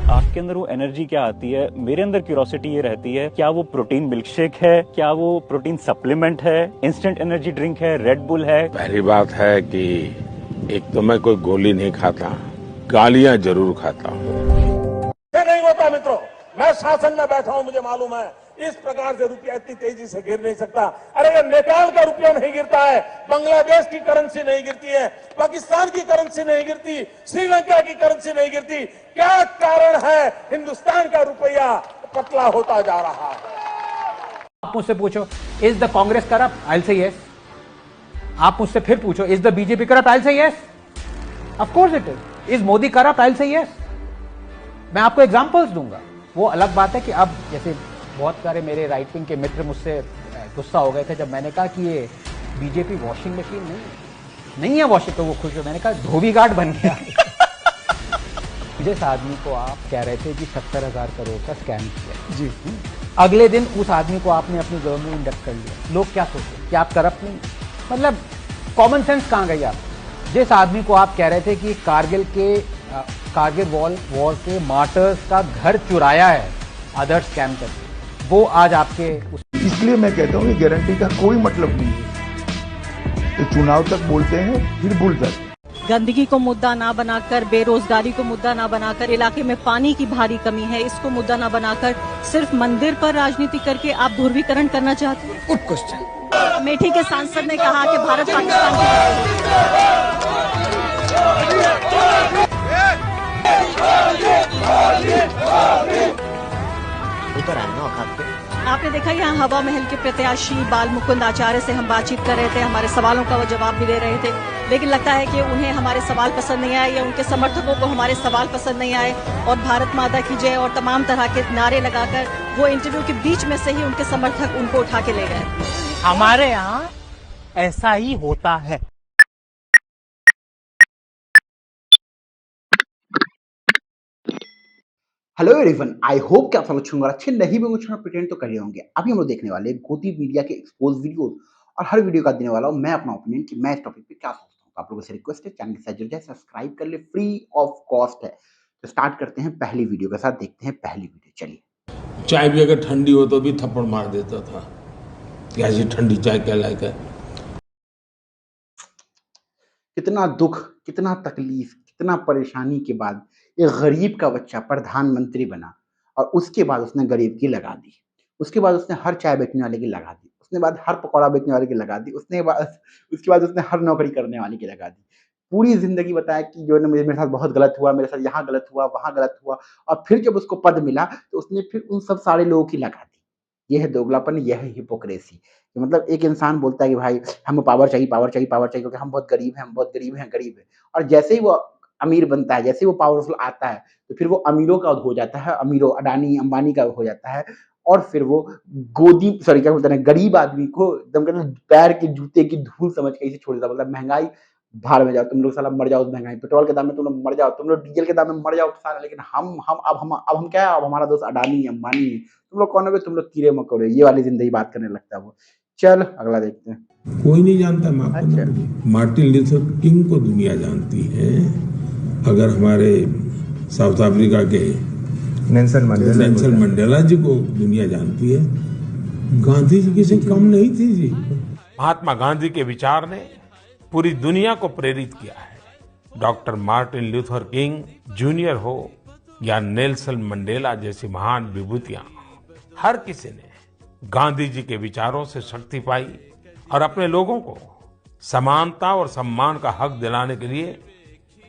आपके अंदर वो एनर्जी क्या आती है? मेरे अंदर क्यूरोसिटी ये रहती है, क्या वो प्रोटीन मिल्कशेक है, क्या वो प्रोटीन सप्लीमेंट है, इंस्टेंट एनर्जी ड्रिंक है, रेड बुल है? पहली बात है कि एक तो मैं कोई गोली नहीं खाता, गालियां जरूर खाता हूँ। नहीं होता मित्रों, मैं शासन में बैठा हूं, मुझे मालूम है इस प्रकार से रुपया इतनी तेजी से गिर नहीं सकता। अरे ये नेपाल का रुपया नहीं गिरता है, बांग्लादेश की करेंसी नहीं गिरती है, पाकिस्तान की करेंसी नहीं गिरती, श्रीलंका की करेंसी नहीं गिरती। क्या कारण है हिंदुस्तान का रुपया पतला होता जा रहा है? आप मुझसे पूछो, is the Congress corrupt? I will say yes. आप मुझसे फिर पूछो, is the BJP corrupt? I will say yes, of course it is. Is Modi corrupt? I will say yes. मैं आपको एग्जांपल्स दूंगा। वो अलग बात है कि अब जैसे बहुत सारे मेरे राइट विंग के मित्र मुझसे गुस्सा हो गए थे जब मैंने कहा कि ये बीजेपी वॉशिंग मशीन नहीं है वॉशिंग, तो वो खुश हो। मैंने कहा धोबी घाट बन गया। जिस आदमी को आप कह रहे थे कि 70,000 करोड़ का स्कैम किया जी, अगले दिन उस आदमी को आपने अपनी गवर्नमेंट में इंडक्ट कर लिया। लोग क्या सोचते कि आप करप्ट नहीं? मतलब कॉमन सेंस कहाँ गई आप? जिस आदमी को आप कह रहे थे कि कारगिल वॉर के मार्टर्स का घर चुराया है अदर स्कैम करके, वो आज आपके इसलिए मैं कहता हूँ कि गारंटी का कोई मतलब नहीं है। तो चुनाव तक बोलते हैं फिर भूल जाते हैं। गंदगी को मुद्दा ना बनाकर, बेरोजगारी को मुद्दा ना बनाकर, इलाके में पानी की भारी कमी है इसको मुद्दा ना बनाकर, सिर्फ मंदिर पर राजनीति करके आप ध्रुवीकरण करना चाहते हैं? Good question. अमेठी के सांसद ने कहा कि भारत पाकिस्तान आपने देखा यहाँ हवा महल के प्रत्याशी बाल मुकुंद आचार्य से हम बातचीत कर रहे थे, हमारे सवालों का वो जवाब भी दे रहे थे, लेकिन लगता है कि उन्हें हमारे सवाल पसंद नहीं आए या उनके समर्थकों को हमारे सवाल पसंद नहीं आए और भारत माता की जय और तमाम तरह के नारे लगाकर वो इंटरव्यू के बीच में से ही उनके समर्थक उनको उठा के ले गए। हमारे यहाँ ऐसा ही होता है। हेलो एवरीवन, आई होप कि आप सब अच्छे होंगे। अच्छे नहीं भी होंगे, प्रिटेंड तो कर रहे होंगे। अभी हम लोग देखने वाले हैं गोदी मीडिया के एक्सपोज वीडियोस और हर वीडियो का देने वाला हूं मैं अपना ओपिनियन कि मैं इस टॉपिक पे क्या सोचता हूं। तो आप लोगों से रिक्वेस्ट है, चैनल के साथ जुड़ जाए, सब्सक्राइब कर ले, फ्री ऑफ कॉस्ट है। तो स्टार्ट करते हैं पहली वीडियो के साथ। देखते हैं पहली वीडियो, चलिए। चाय भी अगर ठंडी हो तो भी थप्पड़ मार देता था कि ऐसी ठंडी चाय क्या लायक है। कितना दुख, कितना तकलीफ, कितना परेशानी के बाद एक गरीब का बच्चा प्रधानमंत्री बना और उसके बाद उसने गरीब की लगा दी। उसके बाद उसने हर चाय बेचने वाले की लगा दी, उसने बाद हर पकौड़ा बेचने वाले की लगा दी, उसके बाद उसने हर नौकरी करने वाले की लगा दी। पूरी जिंदगी बताया कि जो है मेरे साथ बहुत गलत हुआ, मेरे साथ यहाँ गलत हुआ, वहां गलत हुआ, और फिर जब उसको पद मिला तो उसने फिर उन सब सारे लोगों की लगा दी। यह है दोगलापन, यह है हिपोक्रेसी। मतलब एक इंसान बोलता है कि भाई हमें पावर चाहिए, पावर चाहिए, पावर चाहिए, क्योंकि हम बहुत गरीब हैं, हम बहुत गरीब हैं, गरीब है। और जैसे ही वो अमीर बनता है, जैसे ही वो पावरफुल आता है, तो फिर वो अमीरों का हो जाता है, अमीरों अडानी अंबानी का हो जाता है। और फिर वो क्या बोलते हैं, गरीब आदमी को एकदम कहते पैर के जूते की धूल समझ के इसे छोड़ देता। मतलब महंगाई भाड़ में जाओ, तुम लोग साला मर जाओ उस महंगाई, पेट्रोल के दाम में तुम लोग मर जाओ, तुम लोग डीजल के दाम में मर जाओ साला, लेकिन हम क्या है, अब हमारा दोस्त अडानी है, अंबानी है, तुम लोग कौन हो, तुम लोग कीड़े मकोड़े, ये वाली जिंदगी बात करने लगता है वो। चल अगला देखते हैं। कोई नहीं जानता अच्छा। मार्टिन लूथर किंग को दुनिया जानती है। अगर हमारे साउथ अफ्रीका के नेल्सन मंडेला जी को दुनिया जानती है, गांधी जी किसी कम नहीं थी जी। महात्मा गांधी के विचार ने पूरी दुनिया को प्रेरित किया है। Doctor Martin Luther king junior हो या नेल्सन मंडेला जैसी महान विभूतियां, हर किसी ने गांधी जी के विचारों से शक्ति पाई और अपने लोगों को समानता और सम्मान का हक दिलाने के लिए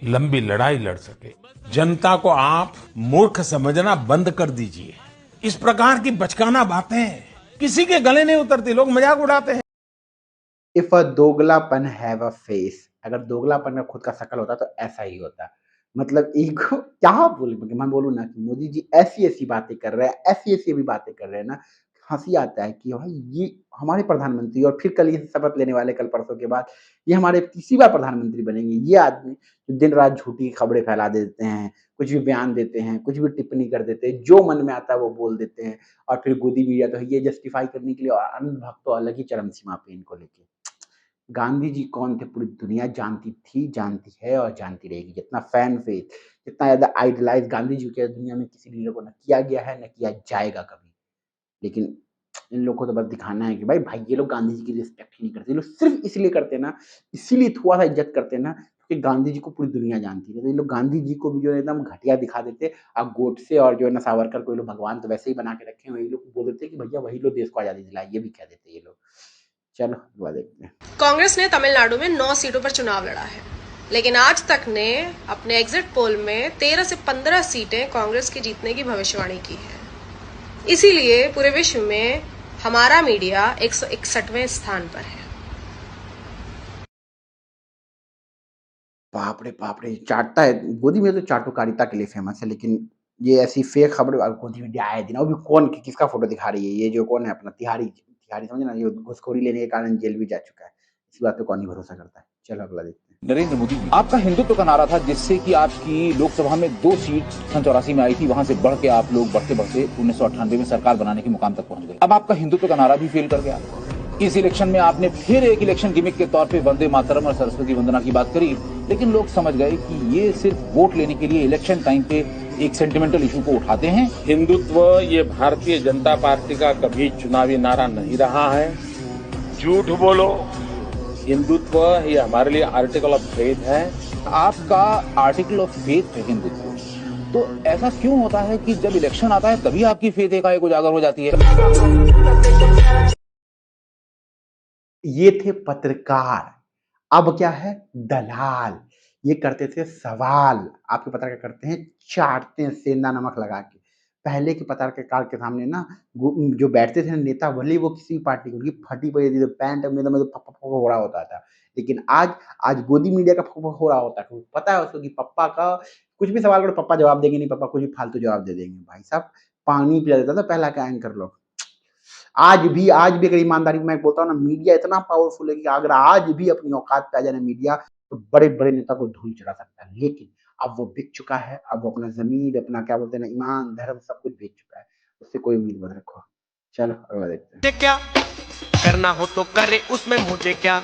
लंबी लड़ाई लड़ सके। जनता को आप मूर्ख समझना बंद कर दीजिए। इस प्रकार की बचकाना बातें किसी के गले नहीं उतरती, लोग मजाक उड़ाते हैं। इफ अ दोगलापन हैव अ फेस, अगर दोगलापन का खुद का शकल होता तो ऐसा ही होता। मतलब ईगो क्या बोलूं मैं बोलूं ना कि मोदी जी ऐसी ऐसी बातें कर रहे हैं, ऐसी ऐसी भी बातें कर रहे हैं ना, हंसी आता है कि भाई ये हमारे प्रधानमंत्री, और फिर कल ये शपथ लेने वाले कल परसों के बाद ये हमारे तीसरी बार प्रधानमंत्री बनेंगे। ये आदमी जो दिन रात झूठी खबरें फैला देते हैं, कुछ भी बयान देते हैं, कुछ भी टिप्पणी कर देते हैं, जो मन में आता है वो बोल देते हैं। और फिर गोदी मीडिया तो ये जस्टिफाई करने के लिए, और अन्य भक्त तो अलग ही चरम सीमा पे इनको लेके। गांधी जी कौन थे पूरी दुनिया जानती थी, जानती है और जानती रहेगी। जितना फैन फेथ, इतना ज़्यादा आइडलाइज़ गांधी जी के दुनिया में किसी लीडर को ना किया गया है, ना किया जाएगा कभी। लेकिन इन लोगों को तो बस दिखाना है कि भाई ये लोग गांधी जी की रिस्पेक्ट ही नहीं करते। ये लोग सिर्फ़ इसलिए करते हैं ना, इसीलिए थोड़ा-सा इज़्ज़त करते हैं ना, क्योंकि गांधी जी को पूरी दुनिया जानती है। तो ये लोग गांधी जी को भी जो है एकदम घटिया दिखा देते। अब गोडसे और जो है ना सावरकर को ये लोग भगवान तो वैसे ही बना के रखे हैं। वही लोग बोल देते हैं कि भैया वही लोग देश को आज़ादी दिलाए, ये भी कह देते हैं ये लोग। चलो अगला देखते हैं। कांग्रेस ने तमिलनाडु में 9 सीटों पर चुनाव लड़ा है, लेकिन आज तक ने अपने एग्जिट पोल में 13 से 15 सीटें कांग्रेस के जीतने की भविष्यवाणी की है। इसीलिए पूरे विश्व में हमारा मीडिया 161वें स्थान पर है। बाप रे! चाटता है। गोदी मीडिया तो चाटुकारिता के लिए फ़ेमस है, लेकिन ये ऐसी फ़ेक खबर गोदी मीडिया आए दिन, वो भी कौन किसका फ़ोटो दिखा रही है? ये जो कौन है अपना तिहारी समझे ना, ये घूसखोरी लेने के कारण जेल भी जा चुका है। इस बात पे कौन ही भरोसा करता है। चलो अगला देखते हैं। नरेंद्र मोदी जी, आपका हिंदुत्व का नारा था, जिससे कि आपकी लोकसभा में 2 सीट सन 84 में आई थी, वहां से बढ़ के आप लोग बढ़ते बढ़ते 1998 में सरकार बनाने के मुकाम तक पहुंच गए। अब आपका हिंदुत्व का नारा भी फेल कर गया। इस इलेक्शन में आपने फिर एक इलेक्शन गिमिक के तौर पे वंदे मातरम और सरस्वती वंदना की बात करी, लेकिन लोग समझ गए कि ये सिर्फ वोट लेने के लिए इलेक्शन टाइम पे एक सेंटिमेंटल इशू को उठाते हैं। हिंदुत्व ये भारतीय जनता पार्टी का कभी चुनावी नारा नहीं रहा है। झूठ बोलो, हिंदुत्व ये हमारे लिए आर्टिकल ऑफ फेथ है। आपका आर्टिकल ऑफ फेथ है हिंदुत्व, तो ऐसा क्यों होता है कि जब इलेक्शन आता है तभी आपकी फेथ एकाएक उजागर हो जाती है? ये थे पत्रकार, अब क्या है दलाल। ये करते थे सवाल, आपके पत्रकार करते हैं चाटते हैं सेंधा नमक लगा के। पहले के पत्रकार के सामने ना जो बैठते थे नेता, भले ही वो किसी भी पार्टी की, उनकी फटी पड़ी पैंट में तो फक फक हो रहा होता था। लेकिन आज गोदी मीडिया का फक फक हो रहा होता है। पता है उसको कि पप्पा का कुछ भी सवाल करो पप्पा जवाब देंगे नहीं, पप्पा कुछ भी फालतू जवाब दे देंगे। भाई साहब पानी पिला देता था पहला का एंकर लोग। आज भी अगर ईमानदारी मैं बोलता हूँ ना, मीडिया इतना पावरफुल है कि अगर आज भी अपनी औकात पे आ जाए ना मीडिया, तो बड़े-बड़े नेता को धूल चढ़ा सकता है। लेकिन अब वो बिक चुका है, अब वो अपना ज़मीर, अपना क्या बोलते हैं ना, ईमान, धर्म सब कुछ बेच चुका है। उससे कोई उम्मीद मत रखो। चलो अगला देखते हैं। क्या करना हो तो करे, उसमें मुझे क्या।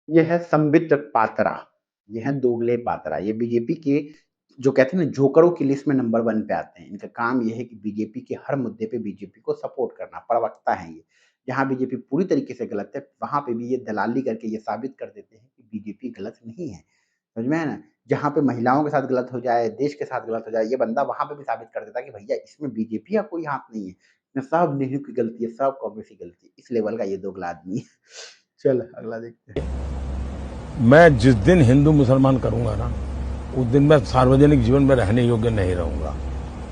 ये है संबित पात्रा, ये है दोगले पात्रा। ये बीजेपी के जो कहते हैं ना जोकरों की लिस्ट में नंबर 1 पे आते हैं। इनका काम ये है कि बीजेपी के हर मुद्दे पे बीजेपी को सपोर्ट करना, प्रवक्ता हैं ये। जहाँ बीजेपी पूरी तरीके से गलत है, वहाँ पे भी ये दलाली करके ये साबित कर देते हैं कि बीजेपी गलत नहीं है। समझ में आया ना? जहाँ पे महिलाओं के साथ गलत हो जाए, देश के साथ गलत हो जाए, ये बंदा वहाँ पे भी साबित कर देता है कि भैया इसमें बीजेपी का कोई हाथ नहीं है। इसमें सब नेहरू की गलती है, सब कांग्रेस की गलती है। इस लेवल का ये दोगला आदमी है। चलो अगला देखते हैं। मैं जिस दिन हिंदू मुसलमान करूंगा ना, उस दिन मैं सार्वजनिक जीवन में रहने योग्य नहीं रहूंगा,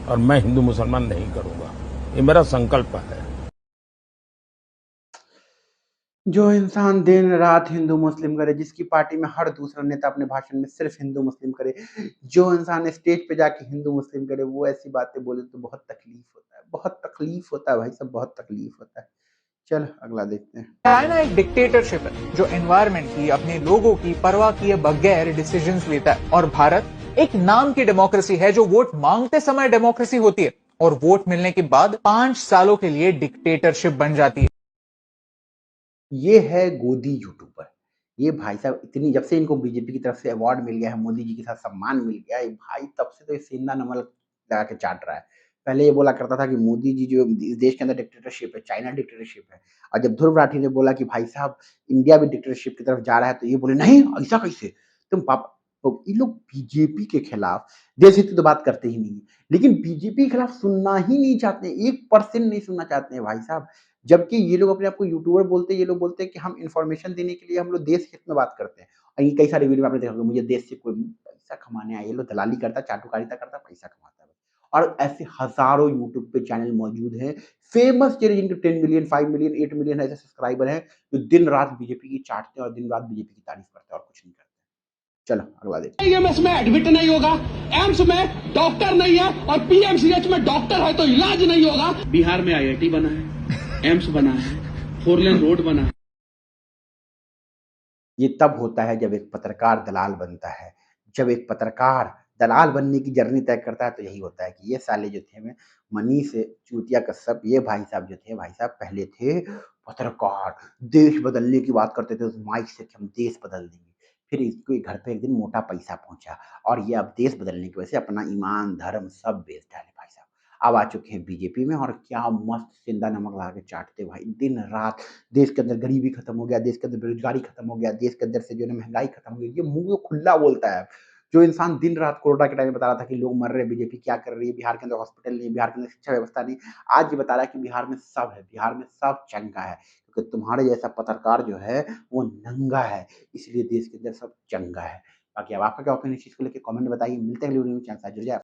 और मैं हिंदू मुसलमान नहीं करूंगा। ये मेरा संकल्प है। जो इंसान दिन रात हिंदू मुस्लिम करे, जिसकी पार्टी में हर दूसरा नेता अपने भाषण में सिर्फ हिंदू मुस्लिम करे, जो इंसान स्टेज पे जाके हिंदू मुस्लिम करे, वो ऐसी बातें बोले तो बहुत तकलीफ होता है, बहुत तकलीफ होता है भाई साहब, बहुत तकलीफ होता है। चल अगला देखते हैं। चाइना एक डिक्टेटरशिप है जो एनवायरनमेंट की, अपने लोगों की परवाह किए बगैर डिसीजंस लेता है, और भारत एक नाम की डेमोक्रेसी है जो वोट मांगते समय डेमोक्रेसी होती है और वोट मिलने के बाद 5 सालों के लिए डिक्टेटरशिप बन जाती है। ये है गोदी यूट्यूबर। ये भाई साहब इतनी, जब से इनको बीजेपी की तरफ से अवार्ड मिल गया है, मोदी जी के साथ सम्मान मिल गया है, भाई तब से तो ये सेंधा नमक लगा के चाट रहा है। पहले ये बोला करता था कि मोदी जी जो इस देश के अंदर डिक्टेटरशिप है, चाइना डिक्टेटरशिप है, और जब ध्रुव राठी ने बोला कि भाई साहब इंडिया भी डिक्टेटरशिप की तरफ जा रहा है, तो ये बोले नहीं ऐसा कैसे, तुम पाप तो ये लोग बीजेपी के खिलाफ देश हित की तो बात करते ही नहीं है, लेकिन बीजेपी के खिलाफ सुनना ही नहीं चाहते, 1% नहीं सुनना चाहते हैं भाई साहब। जबकि ये लोग अपने आप को यूट्यूबर बोलते हैं, ये लोग बोलते हैं कि हम इन्फॉर्मेशन देने के लिए हम लोग देश हित में बात करते हैं। और ये कई सारे वीडियो में आपने देखा होगा, मुझे देश से कोई पैसा कमाने आए, ये लोग दलाली करता है, चाटुकारिता करता है, पैसा कमाता है। और ऐसे हजारों यूट्यूब पे चैनल मौजूद हैं, फेमस चेहरे जिनके 10 मिलियन, 5 मिलियन, 8 मिलियन ऐसे सब्सक्राइबर हैं, जो दिन रात बीजेपी की चाटते हैं और दिन रात बीजेपी की तारीफ करते हैं और कुछ नहीं करते। चलो अगला देखो। एम्स में एडमिट नहीं होगा, एम्स में डॉक्टर नहीं है और पीएमसीएच में डॉक्टर है तो इलाज नहीं होगा। बिहार में आईआईटी बना है, एम्स बना है, 4 लेन रोड बना है। ये तब होता है जब एक पत्रकार दलाल बनता है। जब एक पत्रकार दलाल बनने की जर्नी तय करता है तो यही होता है कि ये साले जो थे में मनीष चूतिया कश्यप, ये भाई साहब जो थे, भाई साहब पहले थे पत्रकार, देश बदलने की बात करते थे उस माइक से कि हम देश बदल देंगे। फिर इसके घर पे एक दिन मोटा पैसा पहुंचा और ये अब देश बदलने की वजह से अपना ईमान धर्म सब बेच डाले भाई साहब। अब आ चुके हैं बीजेपी में और क्या मस्त सिंधा नमक लगा के चाटते भाई दिन रात। देश के अंदर गरीबी खत्म हो गया, देश के अंदर बेरोजगारी खत्म हो गया, देश के अंदर से जो है महंगाई खत्म हो गई। ये मुंह खुला बोलता है। जो इंसान दिन रात कोरोना के टाइम में बता रहा था कि लोग मर रहे हैं, बीजेपी क्या कर रही है, बिहार के अंदर हॉस्पिटल नहीं, बिहार के अंदर शिक्षा व्यवस्था नहीं, आज ये बता रहा है कि बिहार में सब है, बिहार में सब चंगा है, क्योंकि तुम्हारे जैसा पत्रकार जो है वो नंगा है, इसलिए देश के अंदर सब चंगा है। बाकी अब आपका क्या ओपिनियन इस चीज को लेकर कमेंट बताइए। मिलते हैं अगली वीडियो में, चैनल जुड़ जाए।